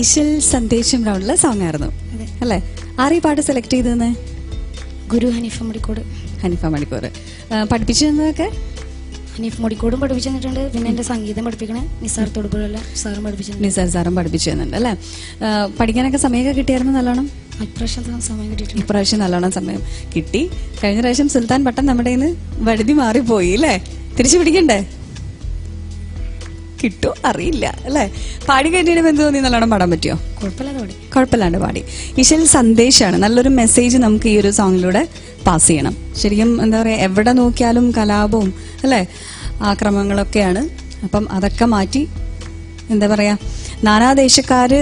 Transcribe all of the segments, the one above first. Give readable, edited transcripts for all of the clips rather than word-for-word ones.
ഇശൽ സന്ദേശം റൗണ്ടിലെ സോങ് ആയിരുന്നു അല്ലേ? ആരീ പാട്ട് സെലക്ട് ചെയ്തതെന്ന്? ഗുരു ഹനീഫ മടിക്കോട്. ഹനീഫ മണിക്കൂർ പഠിപ്പിച്ചു തന്നതൊക്കെ? ഹനീഫ് മടിക്കോടും പഠിപ്പിച്ചു തന്നിട്ടുണ്ട്. പിന്നെ എന്റെ സംഗീതം പഠിപ്പിക്കണേ നിസാർ തൊടുപുഴ സാറും പഠിപ്പിച്ചിട്ടുണ്ട്. നിസാർ സാറും പഠിപ്പിച്ചു തന്നിട്ടുണ്ട് അല്ലേ? പഠിക്കാനൊക്കെ സമയമൊക്കെ കിട്ടിയായിരുന്നു നല്ലോണം? ഇപ്രാവശ്യം സമയം കിട്ടിയിട്ടുണ്ട്. ഇപ്രാവശ്യം നല്ലോണം സമയം കിട്ടി. കഴിഞ്ഞ പ്രാവശ്യം സുൽത്താൻ പട്ടം നമ്മുടെ കയ്യിൽ നിന്ന് വഴുതി മാറിപ്പോയി അല്ലേ? തിരിച്ചു പിടിക്കണ്ടേ? കിട്ടും അറിയില്ല അല്ലേ? പാടി കഴിഞ്ഞിട്ട് എന്ത് തോന്നി? നല്ലോണം പാടാൻ പറ്റിയോ? കുഴപ്പമില്ലാണ്ട് പാടി. ഇശൽ സന്ദേശമാണ്, നല്ലൊരു മെസ്സേജ് നമുക്ക് ഈ ഒരു സോങ്ങിലൂടെ പാസ് ചെയ്യണം. ശരിക്കും എന്താ പറയുക, എവിടെ നോക്കിയാലും കലാപവും അല്ലേ ആക്രമണങ്ങളൊക്കെയാണ്. അപ്പം അതൊക്കെ മാറ്റി എന്താ പറയാ, നാനാദേശക്കാര്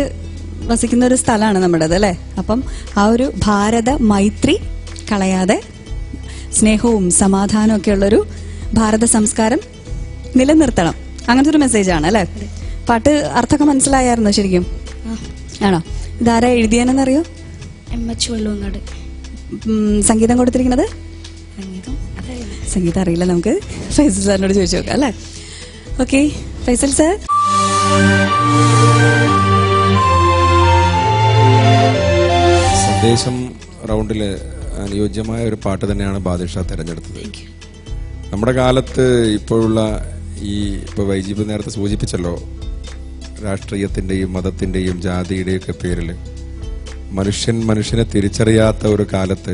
വസിക്കുന്ന ഒരു സ്ഥലമാണ് നമ്മുടേത് അല്ലേ? അപ്പം ആ ഒരു ഭാരത മൈത്രി കളയാതെ സ്നേഹവും സമാധാനവും ഒക്കെ ഉള്ളൊരു ഭാരത സംസ്കാരം നിലനിർത്തണം. അങ്ങനത്തെ ഒരു മെസ്സേജാണ് അല്ലേ? പാട്ട് അർത്ഥമൊക്കെ മനസ്സിലായിരുന്നു ശരിക്കും? ആണോ? ഇതാരാ എഴുതിയാനെന്നറിയോ? MH വള്ളുവങ്ങാട്. സംഗീതം കൊടുത്തിരിക്കുന്നത്? സംഗീതം അറിയില്ല, നമുക്ക് ഫൈസൽ സാറിനോട് ചോദിച്ചു നോക്കാം അല്ലേ? Okay, Faisal sir. സന്ദേശം റൗണ്ടില് അനുയോജ്യമായ ഒരു പാട്ട് തന്നെയാണ് ബാദുഷാ തിരഞ്ഞെടുത്തത്. നമ്മുടെ കാലത്ത് ഇപ്പോഴുള്ള ഇപ്പോൾ വൈജീബ് നേരത്തെ സൂചിപ്പിച്ചല്ലോ, രാഷ്ട്രീയത്തിൻ്റെയും മതത്തിൻ്റെയും ജാതിയുടെയും ഒക്കെ പേരിൽ മനുഷ്യനെ തിരിച്ചറിയാത്ത ഒരു കാലത്ത്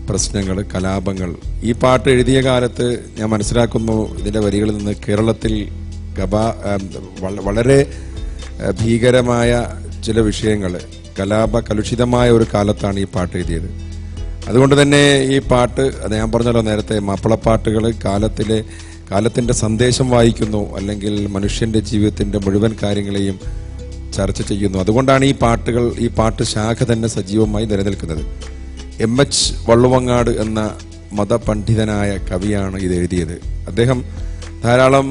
പ്രശ്നങ്ങൾ, കലാപങ്ങൾ. ഈ പാട്ട് എഴുതിയ കാലത്ത് ഞാൻ മനസ്സിലാക്കുന്നു ഇതിൻ്റെ വരികളിൽ നിന്ന് കേരളത്തിൽ വളരെ ഭീകരമായ ചില വിഷയങ്ങൾ, കലുഷിതമായ ഒരു കാലത്താണ് ഈ പാട്ട് എഴുതിയത്. അതുകൊണ്ട് തന്നെ ഈ പാട്ട്, അത് ഞാൻ പറഞ്ഞല്ലോ നേരത്തെ, മാപ്പിളപ്പാട്ടുകൾ കാലത്തിൻ്റെ സന്ദേശം വായിക്കുന്നു, അല്ലെങ്കിൽ മനുഷ്യൻ്റെ ജീവിതത്തിൻ്റെ മുഴുവൻ കാര്യങ്ങളെയും ചർച്ച ചെയ്യുന്നു. അതുകൊണ്ടാണ് ഈ പാട്ട് ശാഖ തന്നെ സജീവമായി നിലനിൽക്കുന്നത്. MH വള്ളുവങ്ങാട് എന്ന മതപണ്ഡിതനായ കവിയാണ് ഇത് എഴുതിയത്. അദ്ദേഹം ധാരാളം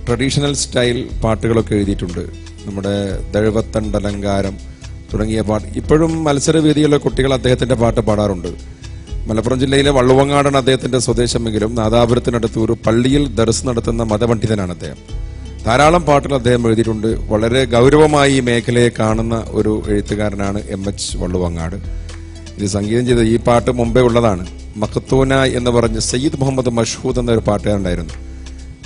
ട്രഡീഷണൽ സ്റ്റൈൽ പാട്ടുകളൊക്കെ എഴുതിയിട്ടുണ്ട്. നമ്മുടെ ദഴവത്തണ്ടലങ്കാരം തുടങ്ങിയ പാട്ട് ഇപ്പോഴും മത്സരവേദികളിലെ കുട്ടികൾ അദ്ദേഹത്തിൻ്റെ പാട്ട് പാടാറുണ്ട്. മലപ്പുറം ജില്ലയിലെ വള്ളുവങ്ങാടാണ് അദ്ദേഹത്തിന്റെ സ്വദേശമെങ്കിലും നാദാപുരത്തിനടുത്ത് ഒരു പള്ളിയിൽ ദർസ് നടത്തുന്ന മതപണ്ഡിതനാണ് അദ്ദേഹം. ധാരാളം പാട്ടുകൾ അദ്ദേഹം എഴുതിയിട്ടുണ്ട്. വളരെ ഗൗരവമായി ഈ മേഖലയെ കാണുന്ന ഒരു എഴുത്തുകാരനാണ് MH വള്ളുവങ്ങാട്. ഇത് സംഗീതം ചെയ്ത ഈ പാട്ട് മുമ്പേ ഉള്ളതാണ്. മഖത്തൂന എന്ന് പറഞ്ഞ് സയ്യിദ് മുഹമ്മദ് മഷ്ഹൂദ് എന്നൊരു പാട്ടുകാരുണ്ടായിരുന്നു.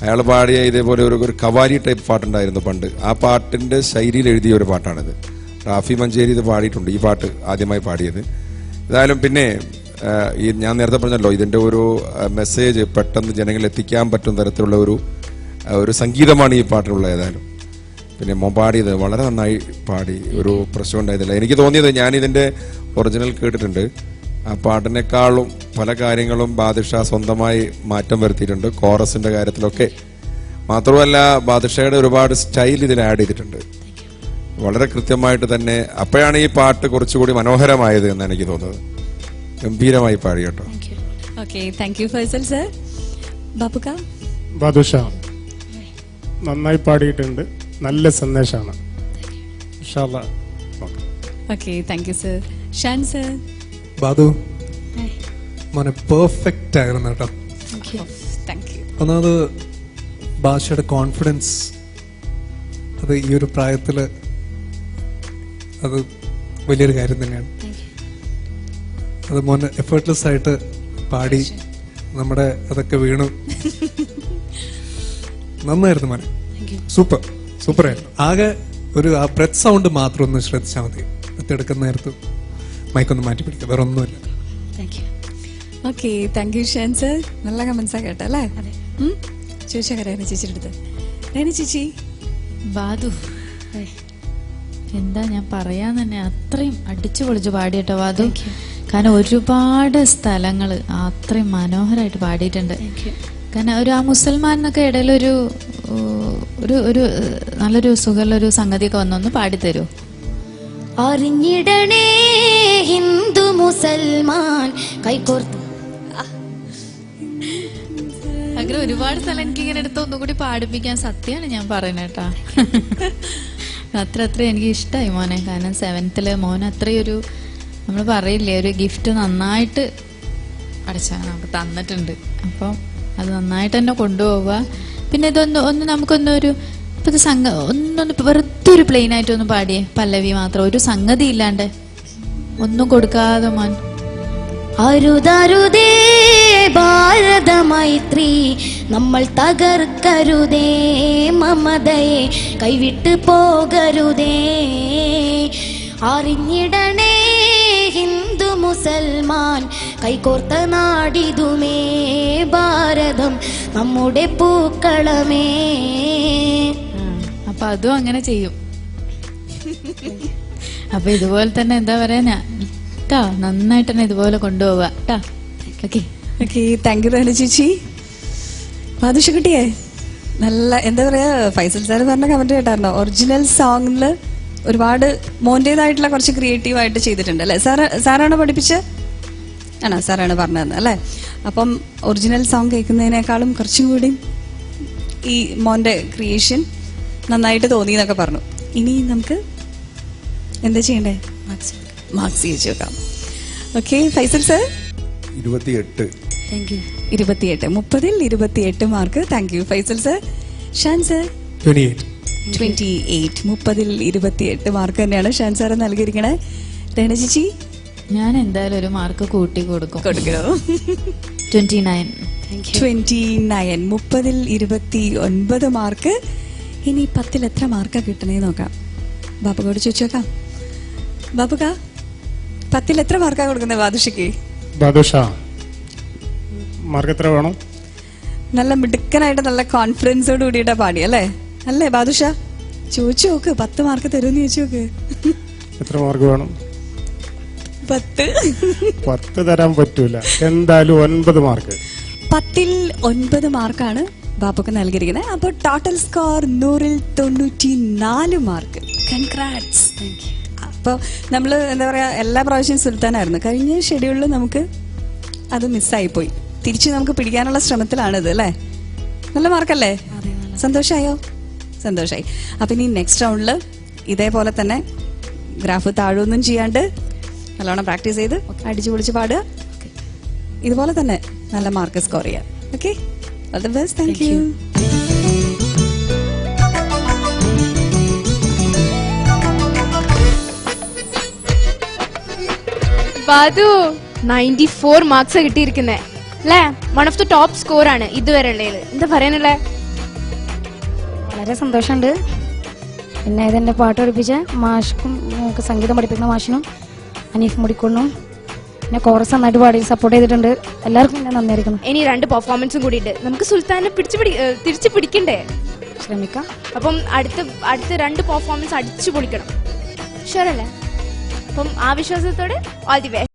അയാൾ പാടിയ ഇതേപോലെ ഒരു കവാലി ടൈപ്പ് പാട്ടുണ്ടായിരുന്നു പണ്ട്. ആ പാട്ടിന്റെ ശൈലിയിൽ എഴുതിയ ഒരു പാട്ടാണിത്. റാഫി മഞ്ചേരി ഇത് പാടിയിട്ടുണ്ട്, ഈ പാട്ട് ആദ്യമായി പാടിയത്. ഏതായാലും പിന്നെ ഞാൻ നേരത്തെ പറഞ്ഞല്ലോ, ഇതിന്റെ ഒരു മെസ്സേജ് പെട്ടെന്ന് ജനങ്ങളിൽ എത്തിക്കാൻ പറ്റുന്ന തരത്തിലുള്ള ഒരു സംഗീതമാണ് ഈ പാട്ടിലുള്ള. ഏതായാലും പിന്നെ മോൻ പാടിയത് വളരെ നന്നായി പാടി, ഒരു പ്രശ്നം ഉണ്ടായതില്ല. എനിക്ക് തോന്നിയത്, ഞാൻ ഇതിന്റെ ഒറിജിനൽ കേട്ടിട്ടുണ്ട്, ആ പാട്ടിനേക്കാളും പല കാര്യങ്ങളും ബാദുഷാ സ്വന്തമായി മാറ്റം വരുത്തിയിട്ടുണ്ട്, കോറസിന്റെ കാര്യത്തിലൊക്കെ. മാത്രമല്ല ബാദുഷയുടെ ഒരുപാട് സ്റ്റൈൽ ഇതിൽ ആഡ് ചെയ്തിട്ടുണ്ട് വളരെ കൃത്യമായിട്ട് തന്നെ. അപ്പോഴാണ് ഈ പാട്ട് കുറച്ചുകൂടി മനോഹരമായത് എന്ന് എനിക്ക് തോന്നുന്നത്. ഗംഭീരമായി പാടി കേട്ടോ. Okay, thank you Faisal sir. Badusha നന്നായി പാടിയിട്ടുണ്ട്, നല്ല സന്ദേശമാണ്. Okay, thank you sir. Shan sir. Badu മോനെ പെർഫെക്റ്റ് ആയിരുന്നു കേട്ടോ. ഒന്നാമത് ഭാഷയുടെ കോൺഫിഡൻസ്, അത് ഈ ഒരു പ്രായത്തില് അത് വലിയൊരു കാര്യം തന്നെയാണ്. അത് മോനെ എഫേർട്ട്ലെസ് ആയിട്ട് പാടി, നമ്മുടെ അതൊക്കെ വീണു. നന്നായിരുന്നു മോനെ, സൂപ്പർ ആയിരുന്നു. ആകെ ആ ബ്രെത്ത് സൗണ്ട് മാത്രം ഒന്ന് ശ്രദ്ധിച്ചാൽ മതി. എടുക്കുന്ന നേരത്ത് മൈക്കൊന്ന് മാറ്റി പിടിക്കുക, വേറെ ഒന്നുമില്ല. Okay, thank you Shan sir. നല്ല കമന്റ്സാ കേട്ടോ അല്ലേ? ചോദിച്ചാ രേണ ചേച്ചിയുടെ അടുത്ത്. രേണ ചേച്ചി, ബാദു എന്താ ഞാൻ പറയാൻ തന്നെ, അത്രയും അടിച്ചു പൊളിച്ച് പാടിയിട്ടോ ബാദു. കാരണം ഒരുപാട് സ്ഥലങ്ങള് അത്രയും മനോഹരമായിട്ട് പാടിയിട്ടുണ്ട്. കാരണം ആ മുസൽമാനൊക്കെ ഇടയിലൊരു ഒരു നല്ലൊരു സുഖമുള്ളൊരു സംഗതിയൊക്കെ വന്നൊന്ന് പാടിത്തരൂ. അറിഞ്ഞിടണേ ഹിന്ദു മുസൽമാൻ കൈകോർത്ത്. അങ്ങനെ ഒരുപാട് സ്ഥലം എനിക്ക് ഇങ്ങനെ എടുത്ത് ഒന്നുകൂടി പാടിപ്പിക്കാൻ സത്യമാണ് ഞാൻ പറയുന്നത് കേട്ടാ. അത്ര എനിക്ക് ഇഷ്ടമായി മോനെ. കാരണം 7th മോൻ അത്രയൊരു, നമ്മൾ പറയില്ലേ, ഒരു ഗിഫ്റ്റ് നന്നായിട്ട് അടച്ചാൽ നമുക്ക് തന്നിട്ടുണ്ട്. അപ്പം അത് നന്നായിട്ട് തന്നെ കൊണ്ടുപോവുക. പിന്നെ ഇതൊന്ന് നമുക്കൊന്നൊരു അപ്പൊ ഇത് ഒന്നൊന്ന് വെറുതെ ഒരു പ്ലെയിൻ ആയിട്ട് ഒന്ന് പാടിയേ, പല്ലവി മാത്രം, ഒരു സംഗതി ഇല്ലാണ്ട് ഒന്നും കൊടുക്കാതെ മോൻ. അരുതരുതേ ഭാരത മൈത്രി, നമ്മൾ തകർക്കരുതേ മമതയെ, കൈവിട്ട് പോകരുതേ. അറിഞ്ഞിടണേ ഹിന്ദു മുസൽമാൻ, കൈകോർത്ത നാടിതുമേ ഭാരതം നമ്മുടെ പൂക്കളമേ. അപ്പൊ അതും അങ്ങനെ ചെയ്യും. അപ്പൊ ഇതുപോലെ തന്നെ എന്താ പറയാ ട്ടാ, നന്നായിട്ട് തന്നെ ഇതുപോലെ കൊണ്ടുപോവുക ട്ടാ. Okay okay, thank U Rahana ചേച്ചി. മാധുഷക്കുട്ടിയെ നല്ല എന്താ പറയാ, ഫൈസൽ സാർ പറഞ്ഞ കമന്റ് കേട്ടായിരുന്നോ? ഒറിജിനൽ സോങ്ങിൽ ഒരുപാട് മോന്റേതായിട്ടുള്ള കുറച്ച് ക്രിയേറ്റീവായിട്ട് ചെയ്തിട്ടുണ്ട് അല്ലേ? സാറാണ് പഠിപ്പിച്ചത്? ആണോ, സാറാണ് പറഞ്ഞു തന്നെ അല്ലേ? അപ്പം ഒറിജിനൽ സോങ് കേൾക്കുന്നതിനേക്കാളും കുറച്ചും കൂടി ഈ മോന്റെ ക്രിയേഷൻ നന്നായിട്ട് തോന്നി എന്നൊക്കെ പറഞ്ഞു. ഇനി നമുക്ക് എന്താ ചെയ്യണ്ടേ? മാർക്സ് ചേച്ചി വെക്കാം. Okay, Faisal sir 28. Thank you. 28, 30ൽ 28 mark. Thank you Faisal sir. Shan sir 28. 28, 30ൽ 28 മാർക്ക് തന്നെയാണ് ഷാൻ സാർ നൽകിയിരിക്കണേ. രഹന ചേച്ചി ഞാൻ എന്തായാലും ഒരു മാർക്ക് കൂട്ടി കൊടുക്കും. കൊടുക്കണോ? 29. 29, 30ൽ 29 മാർക്ക്. ഇനി 10ൽ എത്ര മാർക്കാ കിട്ടണേ നോക്കാം. ബാപ്പുകോട് ചോദിച്ചു നോക്കാം. ബാപ്പുക 10ൽ എത്ര മാർക്കാ കൊടുക്കുന്നത് ബാദുഷയ്ക്ക്? ബാദുഷ മാർക്ക് എത്ര വേണം? നല്ല മിടുക്കനായിട്ട് നല്ല കോൺഫിഡൻസോട് കൂടിയിട്ടാ പാടി അല്ലേ? അല്ലേ ബാദുഷ? ചോദിച്ചു നോക്ക്, 10 മാർക്ക് തരുമെന്ന് ചോദിച്ചു നോക്ക്. എത്ര മാർക്ക് വേണം? 10. 10 തരാൻ പറ്റൂല, എന്തായാലും 9 മാർക്ക്. 10ൽ 9 മാർക്കാണ് ബാപ്പുക്ക് നൽകിയിരിക്കുന്നത്. അപ്പൊ ടോട്ടൽ സ്കോർ 100ൽ 94 മാർക്ക്. കൺഗ്രാറ്റ്സ്. അപ്പോൾ നമ്മൾ എന്താ പറയാ, എല്ലാ പ്രാവശ്യവും സുൽത്താനായിരുന്നു. കഴിഞ്ഞ ഷെഡ്യൂളിൽ നമുക്ക് അത് മിസ്സായിപ്പോയി. തിരിച്ച് നമുക്ക് പിടിക്കാനുള്ള ശ്രമത്തിലാണിത് അല്ലേ? നല്ല മാർക്കല്ലേ? സന്തോഷമായോ? സന്തോഷമായി. അപ്പം ഇനി നെക്സ്റ്റ് റൗണ്ടിൽ ഇതേപോലെ തന്നെ ഗ്രാഫ് താഴൊന്നും ചെയ്യാണ്ട് നല്ലോണം പ്രാക്ടീസ് ചെയ്ത് അടിച്ചു പൊളിച്ച് പാടുക. ഇതുപോലെ തന്നെ നല്ല മാർക്ക് സ്കോർ ചെയ്യാം. Okay, all the best. Thank you. ബാദു 94 മാർക്സ് കിട്ടിയിരിക്കുന്നേ അല്ലേ? One of the top score ആണ് ഇതുവരെ ഉള്ളത്. എന്താ പറയാനുള്ളേ? വളരെ സന്തോഷമുണ്ട്. പിന്നെ ഇതെന്റെ പാട്ട് പഠിപ്പിച്ച മാഷ്ക്കും നമുക്ക് സംഗീതം പഠിപ്പിക്കുന്ന മാഷിനും അനീഫ് മുടിക്കൊണ്ണും പിന്നെ കോറസ് നന്നായിട്ട് പാടി സപ്പോർട്ട് ചെയ്തിട്ടുണ്ട്. എല്ലാവർക്കും ഞാൻ നന്ദി അറിയിക്കുന്നു. ഇനി 2 പെർഫോമൻസും കൂടിയിട്ട് നമുക്ക് സുൽത്താനെ തിരിച്ചു പിടിക്കണ്ടേ? ശ്രമിക്കാം. അപ്പം അടുത്ത 2 പെർഫോമൻസ് അടിച്ചു പൊളിക്കണം. ഷുവർ അല്ലേ? അപ്പം ആ വിശ്വാസത്തോടെ ഓൾ ദി ബെസ്റ്റ്.